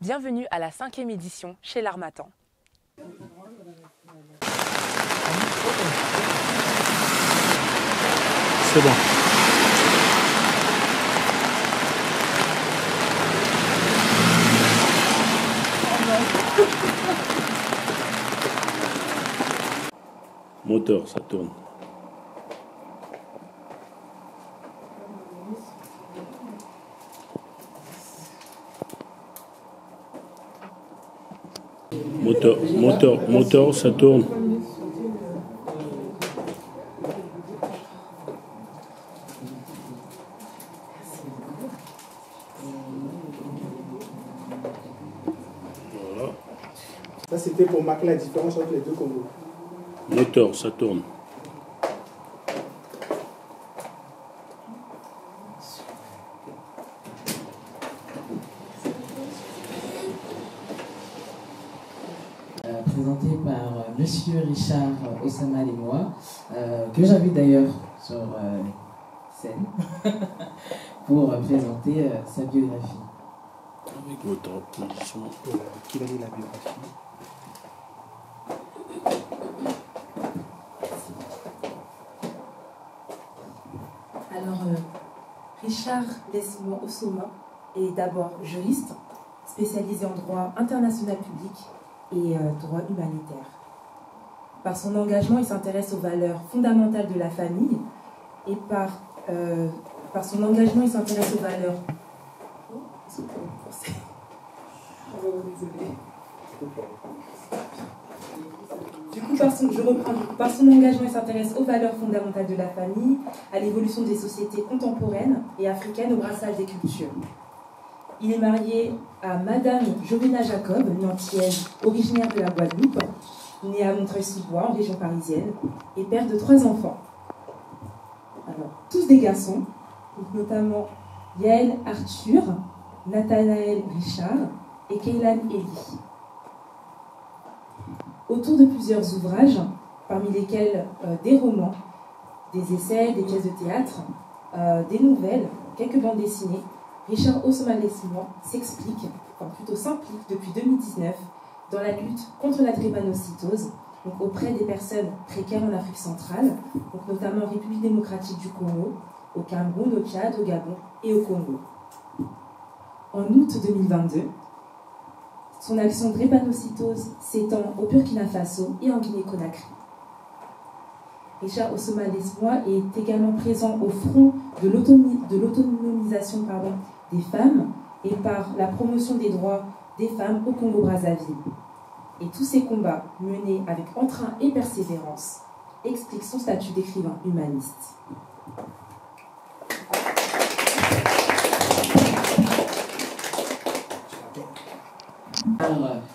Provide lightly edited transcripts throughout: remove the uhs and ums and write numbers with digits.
Bienvenue à la 5e édition chez l'Harmattan. C'est bon. Moteur, ça tourne. Moteur, ça tourne. Voilà. Ça, c'était pour marquer la différence entre les deux Congos. Moteur, ça tourne. Présenté par Monsieur Richard Osama Lemois, que j'invite d'ailleurs sur scène pour présenter sa biographie. Avec votre applaudissement. Qui va lire la biographie? Alors, Richard Lemois Osama est d'abord juriste, spécialisé en droit international public et droit humanitaire. Par son engagement, il s'intéresse aux valeurs fondamentales de la famille et par son engagement, il s'intéresse aux valeurs... Du coup, par son engagement, il s'intéresse aux valeurs fondamentales de la famille, à l'évolution des sociétés contemporaines et africaines, au brassage des cultures. Il est marié à Madame Jovena Jacob, nantienne, originaire de la Guadeloupe, née à Montreuil-sous-Bois, en région parisienne, et père de 3 enfants. Alors, tous des garçons, notamment Yael Arthur, Nathanaël Richard et Kaylan Eli. Autour de plusieurs ouvrages, parmi lesquels des romans, des essais, des pièces de théâtre, des nouvelles, quelques bandes dessinées, Richard Osama Lemois s'explique, enfin plutôt s'implique depuis 2019 dans la lutte contre la drépanocytose, donc auprès des personnes précaires en Afrique centrale, donc notamment en République démocratique du Congo, au Cameroun, au Tchad, au Gabon et au Congo. En août 2022, son action drépanocytose s'étend au Burkina Faso et en Guinée-Conakry. Richard Osama Lemois est également présent au front de l'autonomisation des femmes et par la promotion des droits des femmes au Congo-Brazzaville. Et tous ces combats, menés avec entrain et persévérance, expliquent son statut d'écrivain humaniste.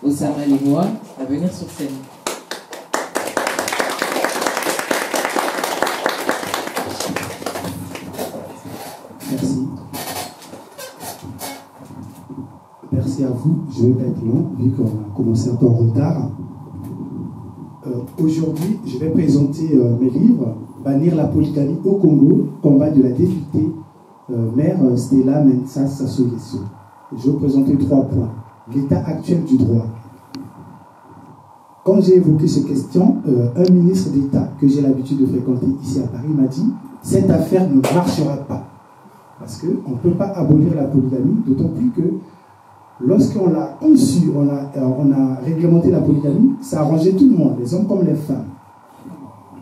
Osama Lemois à venir sur scène. Merci. Merci à vous. Je ne vais pas être long, vu qu'on a commencé un peu en retard. Aujourd'hui, je vais présenter mes livres. Bannir la polygamie au Congo, combat de la députée mère Stella Mensah Sassou-Nguesso. Je vais vous présenter 3 points. L'état actuel du droit. Quand j'ai évoqué ces questions, un ministre d'État que j'ai l'habitude de fréquenter ici à Paris m'a dit « Cette affaire ne marchera pas ». Parce qu'on ne peut pas abolir la polygamie, d'autant plus que lorsqu'on l'a conçu, on a réglementé la polygamie, ça arrangeait tout le monde, les hommes comme les femmes.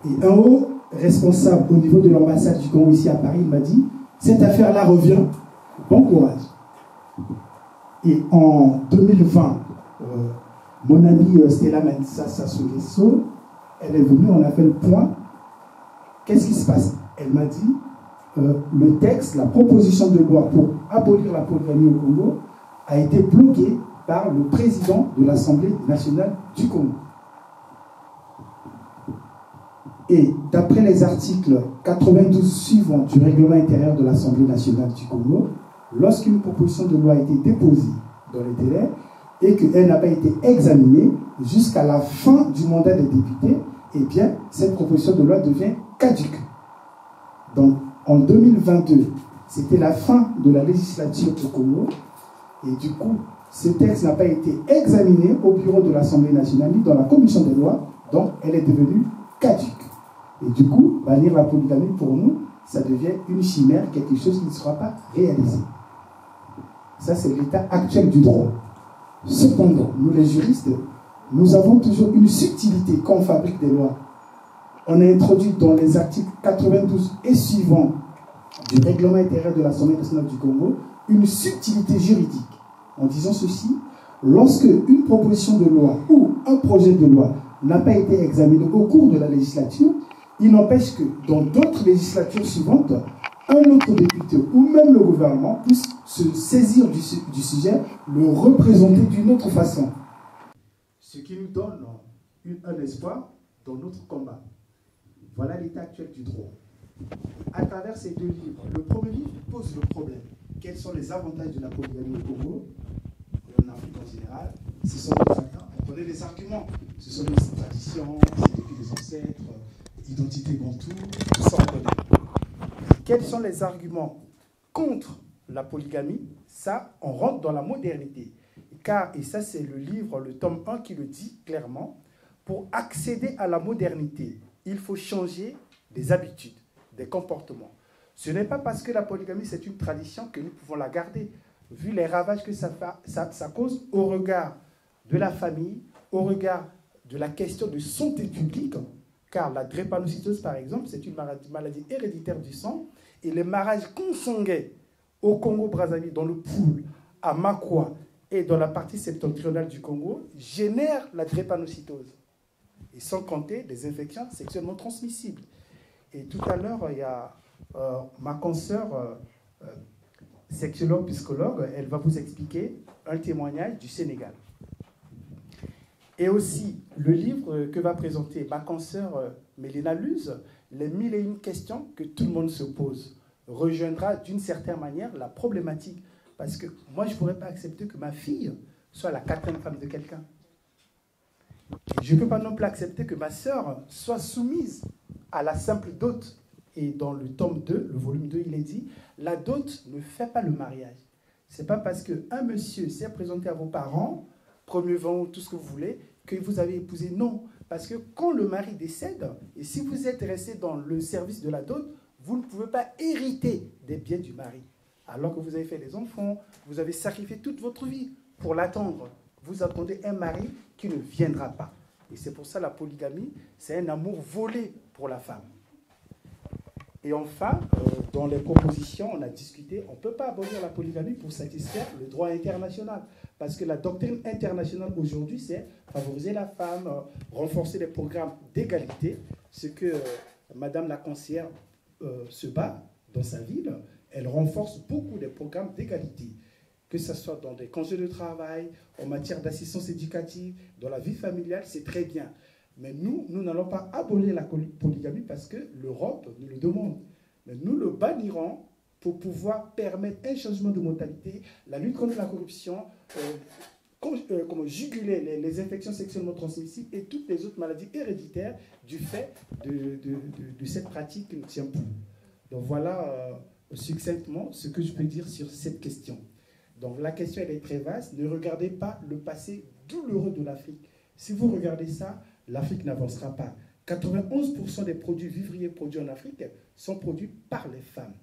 Et un haut responsable au niveau de l'ambassade du Congo ici à Paris m'a dit « Cette affaire-là revient, bon courage ». Et en 2020, mon amie Stella Mensah Sassou-Nguesso, elle est venue, on a fait le point. Qu'est-ce qui se passe? Elle m'a dit, le texte, la proposition de loi pour abolir la polygamie au Congo a été bloquée par le président de l'Assemblée nationale du Congo. Et d'après les articles 92 suivants du règlement intérieur de l'Assemblée nationale du Congo, lorsqu'une proposition de loi a été déposée dans les délais et qu'elle n'a pas été examinée jusqu'à la fin du mandat des députés, eh bien, cette proposition de loi devient caduque. Donc, en 2022, c'était la fin de la législature au Congo, et du coup, ce texte n'a pas été examiné au bureau de l'Assemblée nationale ni dans la commission des lois, donc elle est devenue caduque. Et du coup, bannir la polygamie pour nous, ça devient une chimère, quelque chose qui ne sera pas réalisé. Ça, c'est l'état actuel du droit. Cependant, nous les juristes, nous avons toujours une subtilité quand on fabrique des lois. On a introduit dans les articles 92 et suivants du règlement intérieur de l'Assemblée nationale du Congo une subtilité juridique en disant ceci: lorsque une proposition de loi ou un projet de loi n'a pas été examiné au cours de la législature, il n'empêche que dans d'autres législatures suivantes, un autre député ou même le gouvernement puisse se saisir du sujet, le représenter d'une autre façon. Ce qui nous donne un espoir dans notre combat. Voilà l'état actuel du droit. À travers ces deux livres, le premier livre pose le problème. Quels sont les avantages de la polygamie au Congo et en Afrique en général? Ce sont les arguments. On connaît les arguments. Ce sont les traditions, c'est depuis les ancêtres, identité bantou, tout ça on connaît. Quels sont les arguments contre la polygamie? Ça, on rentre dans la modernité. Car, et ça c'est le livre, le tome 1 qui le dit clairement, pour accéder à la modernité, il faut changer des habitudes, des comportements. Ce n'est pas parce que la polygamie c'est une tradition que nous pouvons la garder, vu les ravages que ça cause au regard de la famille, au regard de la question de santé publique, car la drépanocytose par exemple, c'est une maladie héréditaire du sang, et les mariages consanguins au Congo-Brazzaville, dans le Poul, à Makwa et dans la partie septentrionale du Congo, génèrent la drépanocytose. Et sans compter des infections sexuellement transmissibles. Et tout à l'heure, il y a ma consoeur, sexologue, psychologue, elle va vous expliquer un témoignage du Sénégal. Et aussi, le livre que va présenter ma consoeur Mélina Luz, les 1001 questions que tout le monde se pose, rejoindra d'une certaine manière la problématique. Parce que moi, je ne pourrais pas accepter que ma fille soit la 4e femme de quelqu'un. Je ne peux pas non plus accepter que ma sœur soit soumise à la simple dot. Et dans le tome 2, le volume 2, il est dit, la dot ne fait pas le mariage. Ce n'est pas parce qu'un monsieur s'est présenté à vos parents, premier vent ou tout ce que vous voulez, que vous avez épousé. Non, parce que quand le mari décède, et si vous êtes resté dans le service de la dot, vous ne pouvez pas hériter des biens du mari. Alors que vous avez fait des enfants, vous avez sacrifié toute votre vie pour l'attendre. Vous attendez un mari qui ne viendra pas. Et c'est pour ça la polygamie, c'est un amour volé pour la femme. Et enfin, dans les propositions, on a discuté, on ne peut pas abolir la polygamie pour satisfaire le droit international. Parce que la doctrine internationale aujourd'hui, c'est favoriser la femme, renforcer les programmes d'égalité, ce que Madame la conseillère se bat dans sa ville. Elle renforce beaucoup les programmes d'égalité, que ce soit dans des congés de travail, en matière d'assistance éducative, dans la vie familiale, c'est très bien. Mais nous n'allons pas abolir la polygamie parce que l'Europe nous le demande. Mais nous le bannirons pour pouvoir permettre un changement de mentalité, la lutte contre la corruption, comment juguler les infections sexuellement transmissibles et toutes les autres maladies héréditaires du fait de cette pratique qui ne tient plus. Donc voilà succinctement ce que je peux dire sur cette question. Donc la question elle est très vaste. Ne regardez pas le passé douloureux de l'Afrique. Si vous regardez ça, l'Afrique n'avancera pas. 91% des produits vivriers produits en Afrique sont produits par les femmes.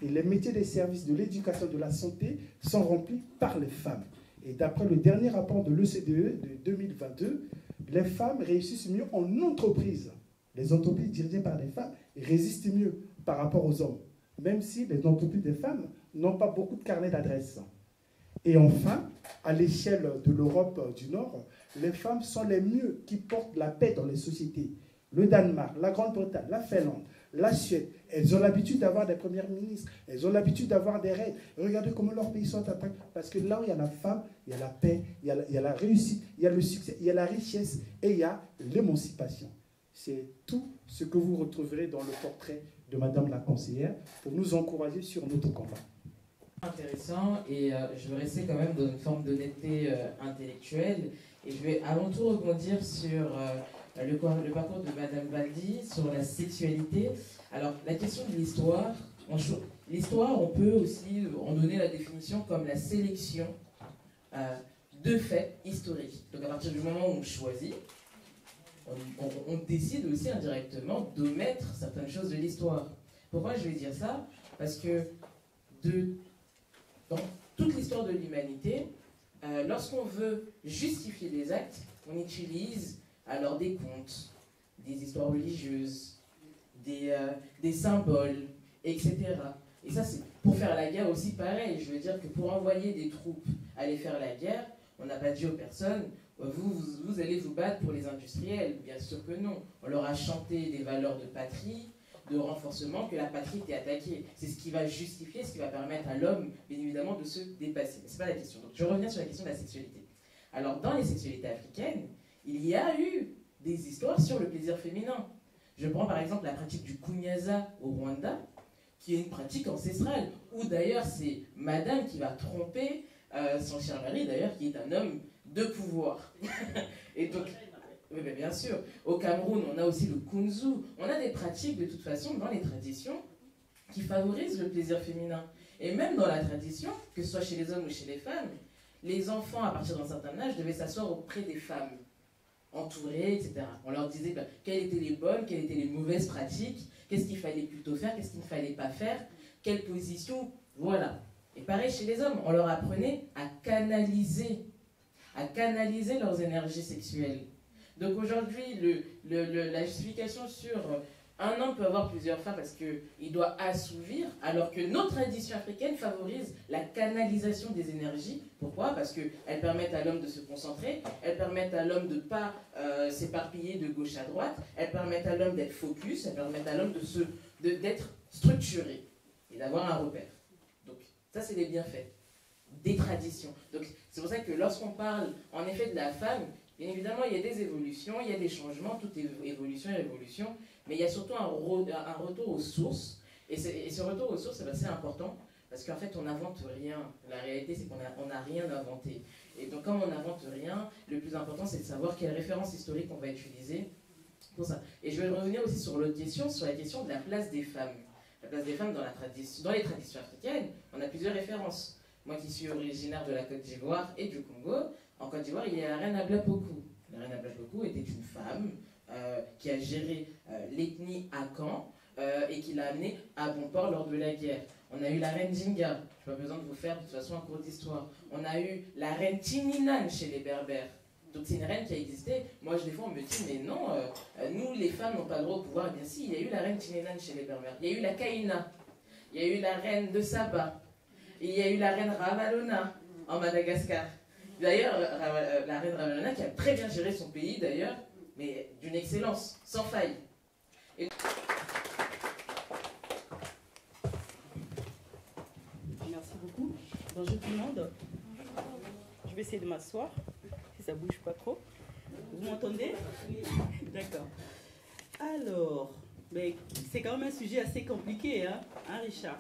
Et les métiers des services de l'éducation et de la santé sont remplis par les femmes. Et d'après le dernier rapport de l'OCDE de 2022, les femmes réussissent mieux en entreprise. Les entreprises dirigées par des femmes résistent mieux par rapport aux hommes, même si les entreprises des femmes n'ont pas beaucoup de carnets d'adresses. Et enfin, à l'échelle de l'Europe du Nord, les femmes sont les mieux qui portent la paix dans les sociétés. Le Danemark, la Grande-Bretagne, la Finlande, la Suède, elles ont l'habitude d'avoir des premières ministres, elles ont l'habitude d'avoir des reines. Regardez comment leurs pays sont attaqués. Parce que là où il y a la femme, il y a la paix, il y a la réussite, il y a le succès, il y a la richesse et il y a l'émancipation. C'est tout ce que vous retrouverez dans le portrait de Madame la conseillère pour nous encourager sur notre combat. Intéressant, et je vais rester quand même dans une forme d'honnêteté intellectuelle, et je vais avant tout rebondir sur le parcours de Madame Baldi, sur la sexualité. Alors, la question de l'histoire, l'histoire, on peut aussi en donner la définition comme la sélection de faits historiques. Donc à partir du moment où on choisit, on décide aussi indirectement d'omettre certaines choses de l'histoire. Pourquoi je vais dire ça? Parce que dans toute l'histoire de l'humanité, lorsqu'on veut justifier des actes, on utilise alors des contes, des histoires religieuses, des symboles, etc. Et ça, c'est pour faire la guerre aussi pareil. Je veux dire que pour envoyer des troupes aller faire la guerre, on n'a pas dit aux personnes, vous allez vous battre pour les industriels. Bien sûr que non. On leur a chanté des valeurs de patrie, de renforcement, que la patrie était attaquée. C'est ce qui va justifier, ce qui va permettre à l'homme, bien évidemment, de se dépasser. Mais ce n'est pas la question. Donc je reviens sur la question de la sexualité. Alors dans les sexualités africaines, il y a eu des histoires sur le plaisir féminin. Je prends par exemple la pratique du kunyaza au Rwanda, qui est une pratique ancestrale, où d'ailleurs c'est madame qui va tromper son cher mari, d'ailleurs, qui est un homme de pouvoir. Et donc, oui, bien sûr, au Cameroun, on a aussi le kunzu. On a des pratiques, de toute façon, dans les traditions, qui favorisent le plaisir féminin. Et même dans la tradition, que ce soit chez les hommes ou chez les femmes, les enfants, à partir d'un certain âge, devaient s'asseoir auprès des femmes, entourées, etc. On leur disait quelles étaient les bonnes, quelles étaient les mauvaises pratiques, qu'est-ce qu'il fallait plutôt faire, qu'est-ce qu'il ne fallait pas faire, quelle position, voilà. Et pareil chez les hommes, on leur apprenait à canaliser leurs énergies sexuelles. Donc aujourd'hui, la justification sur un homme peut avoir plusieurs femmes parce qu'il doit assouvir, alors que nos traditions africaines favorisent la canalisation des énergies. Pourquoi? Parce qu'elles permettent à l'homme de se concentrer, elles permettent à l'homme de ne pas s'éparpiller de gauche à droite, elles permettent à l'homme d'être focus, elles permettent à l'homme d'être structuré et d'avoir un repère. Donc ça, c'est les bienfaits des traditions. Donc c'est pour ça que lorsqu'on parle en effet de la femme, bien évidemment, il y a des évolutions, il y a des changements, toute évolution et révolution, mais il y a surtout un retour aux sources. Et ce retour aux sources, c'est important, parce qu'en fait, on n'invente rien. La réalité, c'est qu'on n'a rien inventé. Et donc, comme on n'invente rien, le plus important, c'est de savoir quelle référence historique on va utiliser pour ça. Et je vais revenir aussi sur l'autre question, sur la question de la place des femmes. La place des femmes dans les traditions africaines, on a plusieurs références. Moi qui suis originaire de la Côte d'Ivoire et du Congo, en Côte d'Ivoire, il y a la reine Ablapoku. La reine Ablapoku était une femme qui a géré l'ethnie Akan et qui l'a amenée à bon port lors de la guerre. On a eu la reine Jinga, je n'ai pas besoin de vous faire de toute façon un cours d'histoire. On a eu la reine Tininan chez les Berbères. Donc c'est une reine qui a existé. Moi, des fois, on me dit, mais non, nous, les femmes, n'ont pas le droit au pouvoir. Eh bien si, il y a eu la reine Tininan chez les Berbères. Il y a eu la Kaina. Il y a eu la reine de Saba. Et il y a eu la reine Ravalona en Madagascar. D'ailleurs, la reine Ravalona qui a très bien géré son pays, d'ailleurs, mais d'une excellence, sans faille. Merci beaucoup. Bonjour tout le monde. Je vais essayer de m'asseoir, si ça ne bouge pas trop. Vous m'entendez? D'accord. Alors, c'est quand même un sujet assez compliqué, hein Richard?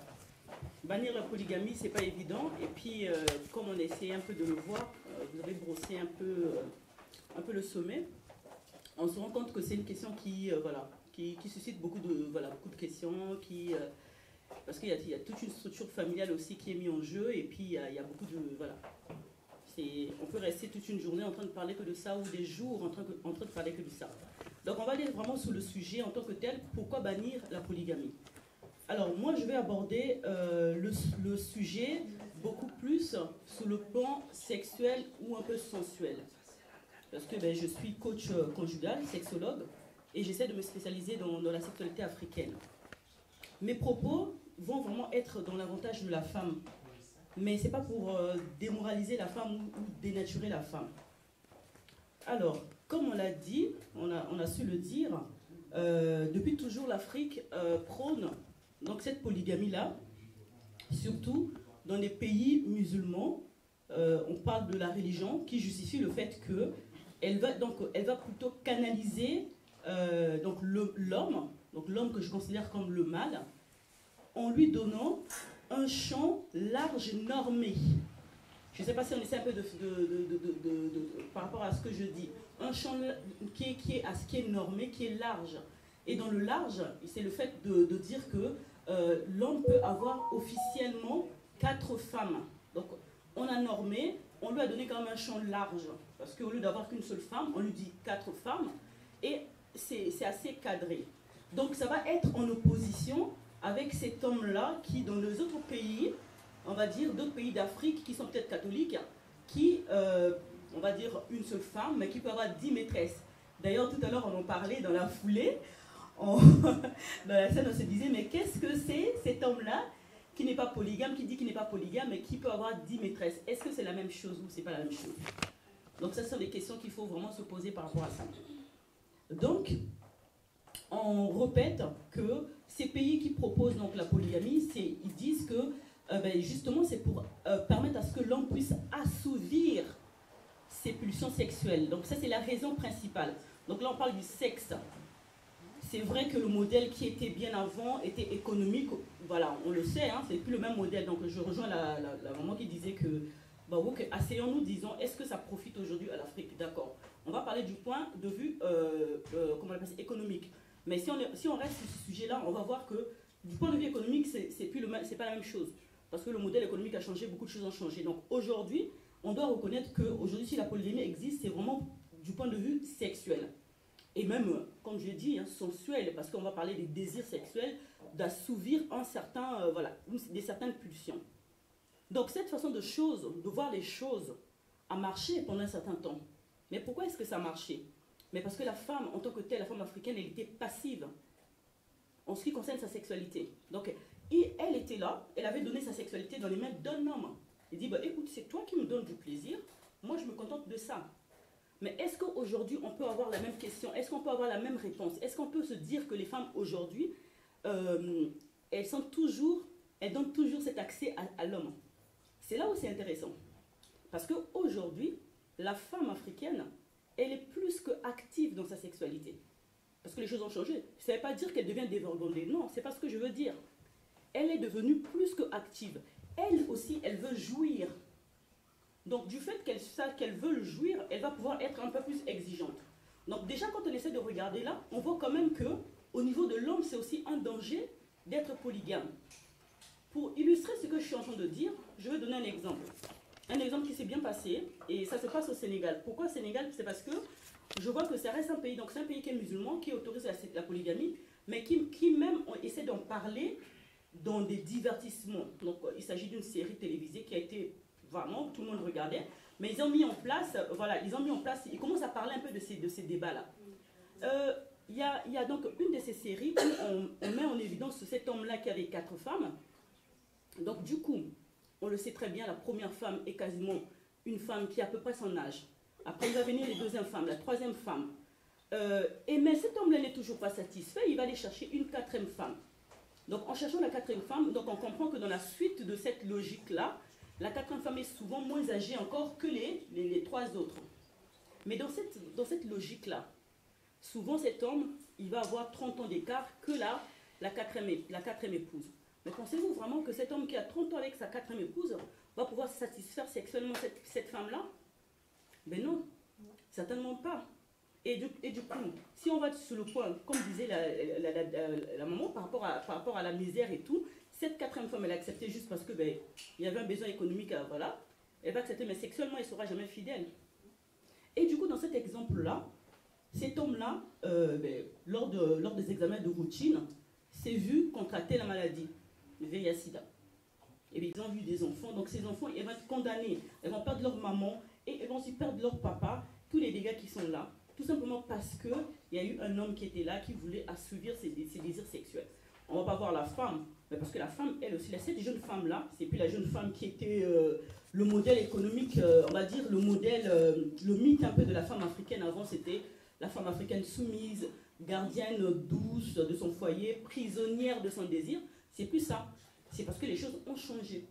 Bannir la polygamie, c'est pas évident. Et puis, comme on a essayé un peu de le voir, vous avez brossé un peu le sommet. On se rend compte que c'est une question qui suscite beaucoup de questions, parce qu'il y a toute une structure familiale aussi qui est mise en jeu. Et puis, il y a beaucoup de... on peut rester toute une journée en train de parler que de ça, ou des jours en train de parler que de ça. Donc, on va aller vraiment sur le sujet en tant que tel. Pourquoi bannir la polygamie? Alors, moi, je vais aborder le sujet beaucoup plus sur le plan sexuel ou un peu sensuel. Parce que je suis coach conjugal, sexologue, et j'essaie de me spécialiser dans la sexualité africaine. Mes propos vont vraiment être dans l'avantage de la femme. Mais ce n'est pas pour démoraliser la femme ou dénaturer la femme. Alors, comme on l'a dit, on a su le dire, depuis toujours l'Afrique prône donc cette polygamie-là, surtout dans les pays musulmans. On parle de la religion qui justifie le fait qu'elle va plutôt canaliser l'homme que je considère comme le mâle, en lui donnant un champ large normé. Je ne sais pas si on essaie un peu par rapport à ce que je dis. Un champ qui est normé, qui est large. Et dans le large, c'est le fait de dire que l'homme peut avoir officiellement 4 femmes. Donc, on a normé, on lui a donné quand même un champ large. Parce qu'au lieu d'avoir qu'une seule femme, on lui dit 4 femmes. Et c'est assez cadré. Donc ça va être en opposition avec cet homme-là qui, dans les autres pays, on va dire d'autres pays d'Afrique qui sont peut-être catholiques, qui, on va dire une seule femme, mais qui peut avoir 10 maîtresses. D'ailleurs, tout à l'heure, on en parlait dans la foulée. Dans la scène, on se disait, mais qu'est-ce que c'est cet homme-là qui n'est pas polygame, qui dit qu'il n'est pas polygame, mais qui peut avoir 10 maîtresses? Est-ce que c'est la même chose ou c'est pas la même chose? Donc ça, ce sont des questions qu'il faut vraiment se poser par rapport à ça. Donc, on répète que ces pays qui proposent donc la polygamie, ils disent que justement c'est pour permettre à ce que l'homme puisse assouvir ses pulsions sexuelles. Donc ça c'est la raison principale. Donc là on parle du sexe. C'est vrai que le modèle qui était bien avant était économique. Voilà, on le sait, hein, c'est plus le même modèle. Donc je rejoins la maman qui disait que asseyons-nous, disons, est-ce que ça profite aujourd'hui à l'Afrique? D'accord. On va parler du point de vue comment on appelle ça, économique. Mais si on reste sur ce sujet-là, on va voir que du point de vue économique, c'est pas la même chose. Parce que le modèle économique a changé, beaucoup de choses ont changé. Donc aujourd'hui, on doit reconnaître qu'aujourd'hui, si la polygamie existe, c'est vraiment du point de vue sexuel. Et même, comme je l'ai dit, hein, sensuel, parce qu'on va parler des désirs sexuels, d'assouvir des certaines pulsions. Donc cette façon de voir les choses, a marché pendant un certain temps. Mais pourquoi est-ce que ça a marché? Mais parce que la femme, en tant que telle, la femme africaine, elle était passive en ce qui concerne sa sexualité. Donc, elle était là, elle avait donné sa sexualité dans les mains d'un homme. Il dit, écoute, c'est toi qui me donnes du plaisir, moi je me contente de ça. Mais est-ce qu'aujourd'hui, on peut avoir la même question? Est-ce qu'on peut avoir la même réponse? Est-ce qu'on peut se dire que les femmes, aujourd'hui, elles donnent toujours cet accès à l'homme? C'est là où c'est intéressant. Parce qu'aujourd'hui, la femme africaine, elle est plus qu'active dans sa sexualité. Parce que les choses ont changé. Ça ne veut pas dire qu'elle devient dévergondée. Non, c'est pas ce que je veux dire. Elle est devenue plus qu'active. Elle aussi, elle veut jouir. Donc, du fait qu'elle veut jouir, elle va pouvoir être un peu plus exigeante. Donc, déjà, quand on essaie de regarder là, on voit quand même qu'au niveau de l'homme, c'est aussi un danger d'être polygame. Pour illustrer ce que je suis en train de dire, je vais donner un exemple. Un exemple qui s'est bien passé, et ça se passe au Sénégal. Pourquoi au Sénégal? C'est parce que je vois que ça reste un pays, donc c'est un pays qui est musulman, qui autorise la polygamie, mais qui même essaie d'en parler dans des divertissements. Donc il s'agit d'une série télévisée qui a été, vraiment, tout le monde regardait, mais ils ont mis en place, ils commencent à parler un peu de ces débats-là. Il y a donc une de ces séries où on met en évidence cet homme-là qui avait 4 femmes. Donc du coup, on le sait très bien, la première femme est quasiment une femme qui a à peu près son âge. Après, il va venir les deuxième femmes, la troisième femme. Mais cet homme-là n'est toujours pas satisfait, il va aller chercher une 4e femme. Donc en cherchant la 4e femme, donc on comprend que dans la suite de cette logique-là, la 4e femme est souvent moins âgée encore que les 3 autres. Mais dans cette logique-là, souvent cet homme, il va avoir 30 ans d'écart que la 4e épouse. Mais pensez-vous vraiment que cet homme qui a 30 ans avec sa 4e épouse va pouvoir satisfaire sexuellement cette femme-là? Ben non, certainement pas. Et du coup, si on va sur le point, comme disait la maman, par rapport à la misère et tout, cette 4e femme, elle a accepté juste parce que il y avait un besoin économique, voilà. Elle va accepter, mais sexuellement, elle ne sera jamais fidèle. Et du coup, dans cet exemple-là, cet homme-là, lors des examens de routine, s'est vu contracter la maladie, le VIH-Sida. Et bien, ils ont eu des enfants, donc ces enfants, ils vont être condamnés. Elles vont perdre leur maman et elles vont aussi perdre leur papa, tous les dégâts qui sont là. Tout simplement parce qu'il y a eu un homme qui était là, qui voulait assouvir ses désirs sexuels. On ne va pas voir la femme, mais parce que la femme, elle aussi, cette jeune femme-là, c'est plus la jeune femme qui était le modèle économique, on va dire, le mythe un peu de la femme africaine. Avant, c'était la femme africaine soumise, gardienne douce de son foyer, prisonnière de son désir. C'est plus ça. C'est parce que les choses ont changé.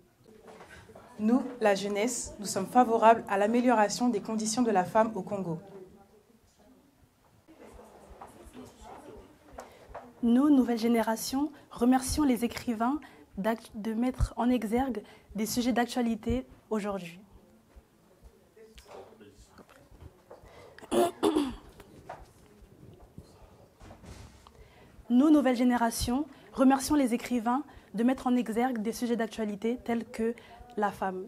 Nous, la jeunesse, nous sommes favorables à l'amélioration des conditions de la femme au Congo. Nous, nouvelle génération, remercions les écrivains de mettre en exergue des sujets d'actualité aujourd'hui. Nous, nouvelle génération, remercions les écrivains de mettre en exergue des sujets d'actualité tels que la femme.